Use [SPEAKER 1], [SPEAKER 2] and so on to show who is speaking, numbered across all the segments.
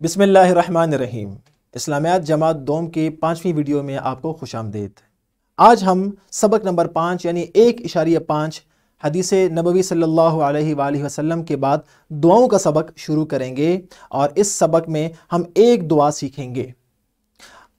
[SPEAKER 1] बिस्मिल्लाहिर्रहमानिर्रहीम। इस्लामियात जमात दोम की 5वीं वीडियो में आपको खुश आमदीद। आज हम सबक नंबर 5 यानी 1.5 हदीस नबवी सल्लल्लाहु अलैहि वसल्लम के बाद दुआओं का सबक शुरू करेंगे और इस सबक में हम एक दुआ सीखेंगे।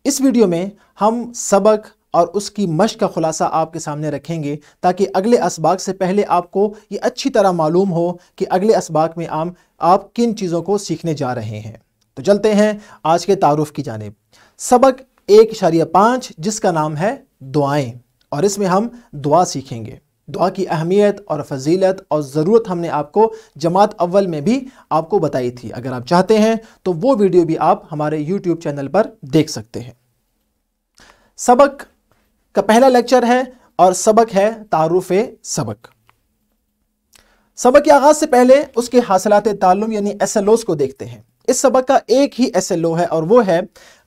[SPEAKER 1] इस वीडियो में हम सबक और उसकी मश्क का खुलासा आपके सामने रखेंगे ताकि अगले असबाक से पहले आपको ये अच्छी तरह मालूम हो कि अगले असबाक में आप किन चीज़ों को सीखने जा रहे हैं। तो चलते हैं आज के तारुफ की जानिब। सबक 1.5 जिसका नाम है दुआएं, और इसमें हम दुआ सीखेंगे। दुआ की अहमियत और फजीलत और ज़रूरत हमने आपको जमात अव्वल में भी आपको बताई थी। अगर आप चाहते हैं तो वो वीडियो भी आप हमारे यूट्यूब चैनल पर देख सकते हैं। सबक का पहला लेक्चर है और सबक है तारुफ सबक। सबक के आगाज से पहले उसके हासिलात ताल्लुम यानी SLOs को देखते हैं। इस सबक का एक ही SLO है और वो है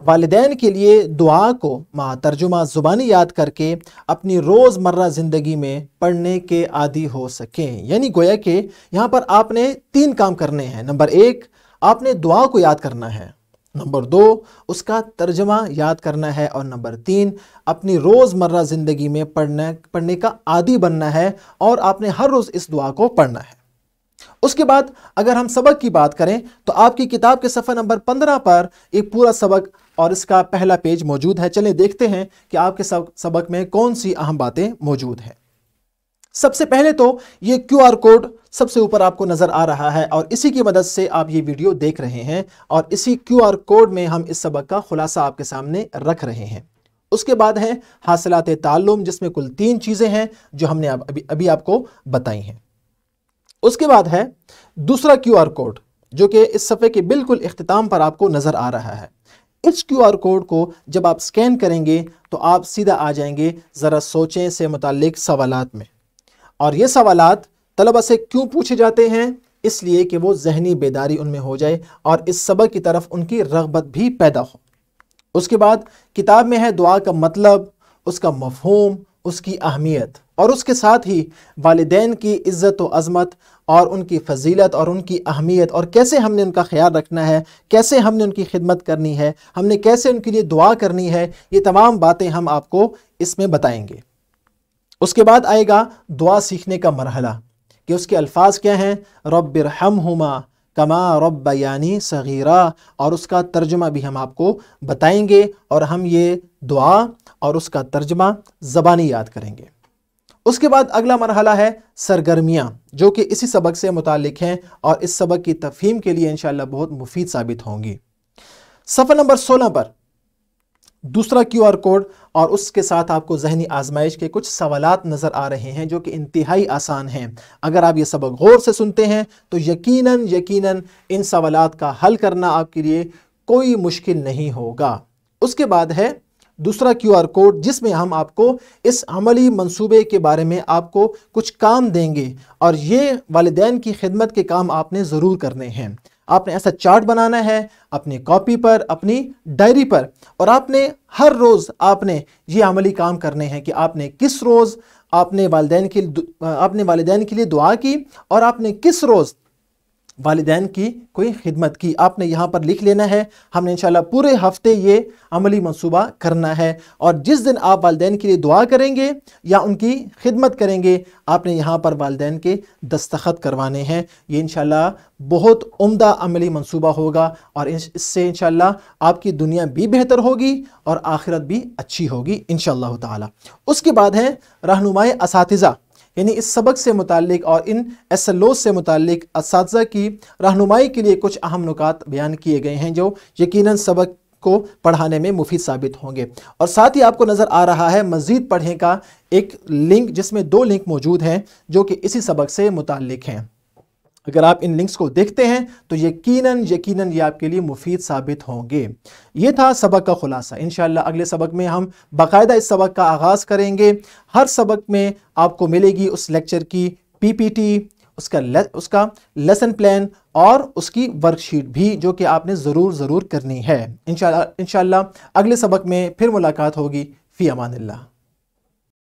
[SPEAKER 1] वालिदैन के लिए दुआ को तर्जुमा ज़ुबानी याद करके अपनी रोज़मर्रा ज़िंदगी में पढ़ने के आदी हो सकें। यानी गोया कि यहाँ पर आपने 3 काम करने हैं। नंबर 1, आपने दुआ को याद करना है। नंबर 2, उसका तर्जमा याद करना है। और नंबर 3, अपनी रोज़मर्रा ज़िंदगी में पढ़ने का आदी बनना है और आपने हर रोज़ इस दुआ को पढ़ना है। उसके बाद अगर हम सबक की बात करें तो आपकी किताब के सफ़ा नंबर 15 पर एक पूरा सबक और इसका पहला पेज मौजूद है। चलिए देखते हैं कि आपके सबक में कौन सी अहम बातें मौजूद हैं। सबसे पहले तो ये QR कोड सबसे ऊपर आपको नज़र आ रहा है और इसी की मदद से आप ये वीडियो देख रहे हैं और इसी QR कोड में हम इस सबक का खुलासा आपके सामने रख रहे हैं। उसके बाद है हासिलात ताल्लुम, जिसमें कुल 3 चीज़ें हैं जो हमने अभी आपको बताई हैं। उसके बाद है दूसरा QR कोड जो कि इस सफ़े के बिल्कुल इख्तिताम पर आपको नज़र आ रहा है। इस QR कोड को जब आप स्कैन करेंगे तो आप सीधा आ जाएंगे ज़रा सोचें से मुताल्लिक सवालात में। और ये सवालात तलबा से क्यों पूछे जाते हैं? इसलिए कि वो ज़हनी बेदारी उनमें हो जाए और इस सबक की तरफ उनकी रग़बत भी पैदा हो। उसके बाद किताब में है दुआ का मतलब, उसका मफ़हूम, उसकी अहमियत और उसके साथ ही वालिदैन की इज़्ज़त व अज़मत और उनकी फ़जीलत और उनकी अहमियत और कैसे हमने उनका ख्याल रखना है, कैसे हमने उनकी खिदमत करनी है, हमने कैसे उनके लिए दुआ करनी है। ये तमाम बातें हम आपको इसमें बताएंगे। उसके बाद आएगा दुआ सीखने का मरहला कि उसके अल्फाज क्या हैं। रब्बिरहमहुमा कमा रब्बयानी सगीरा, और उसका तर्जुमा भी हम आपको बताएंगे और हम ये दुआ और उसका तर्जुमा ज़बानी याद करेंगे। उसके बाद अगला मरहला है सरगर्मियाँ, जो कि इसी सबक से मुतालिक हैं और इस सबक की तफ़हीम के लिए इंशाअल्लाह बहुत मुफीद साबित होंगी। सफ़ा नंबर 16 पर दूसरा QR कोड और उसके साथ आपको ज़हनी आजमाइश के कुछ सवालात नज़र आ रहे हैं जो कि इंतहाई आसान हैं। अगर आप ये सबक गौर से सुनते हैं तो यकीनन इन सवालात का हल करना आपके लिए कोई मुश्किल नहीं होगा। उसके बाद है दूसरा QR कोड जिसमें हम आपको इस अमली मंसूबे के बारे में आपको कुछ काम देंगे और ये वालिदैन की खिदमत के काम आपने ज़रूर करने हैं। आपने ऐसा चार्ट बनाना है अपनी कॉपी पर, अपनी डायरी पर, और आपने हर रोज़ आपने ये अमली काम करने हैं कि आपने किस रोज़ आपने वालिदैन के लिए दुआ की और आपने किस रोज़ वालिदैन की कोई खिदमत की। आपने यहाँ पर लिख लेना है। हमने इंशाल्लाह पूरे हफ्ते ये अमली मंसूबा करना है और जिस दिन आप वालिदैन के लिए दुआ करेंगे या उनकी खिदमत करेंगे आपने यहाँ पर वालिदैन के दस्तखत करवाने हैं। ये इंशाल्लाह बहुत उम्दा अमली मंसूबा होगा और इससे इंशाल्लाह आपकी दुनिया भी बेहतर होगी और आखिरत भी अच्छी होगी इंशाअल्लाह ताला। उसके बाद है रहनुमाए असातिज़ा, यानी इस सबक से मुताल्लिक और इन SLOs से मुताल्लिक असातिज़ा की रहनुमाई के लिए कुछ अहम नुकात बयान किए गए हैं जो यकीनन सबक को पढ़ाने में मुफीद साबित होंगे। और साथ ही आपको नज़र आ रहा है मज़ीद पढ़ने का एक लिंक जिसमें 2 लिंक मौजूद हैं जो कि इसी सबक से मुताल्लिक हैं। अगर आप इन लिंक्स को देखते हैं तो यकीनन ये आपके लिए मुफीद साबित होंगे। ये था सबक का खुलासा। इंशाअल्लाह अगले सबक में हम बाकायदा इस सबक का आगाज़ करेंगे। हर सबक में आपको मिलेगी उस लेक्चर की PPT, उसका लेसन प्लान और उसकी वर्कशीट भी जो कि आपने ज़रूर करनी है। इंशाअल्लाह अगले सबक में फिर मुलाकात होगी। फ़ी अमानिल्लाह।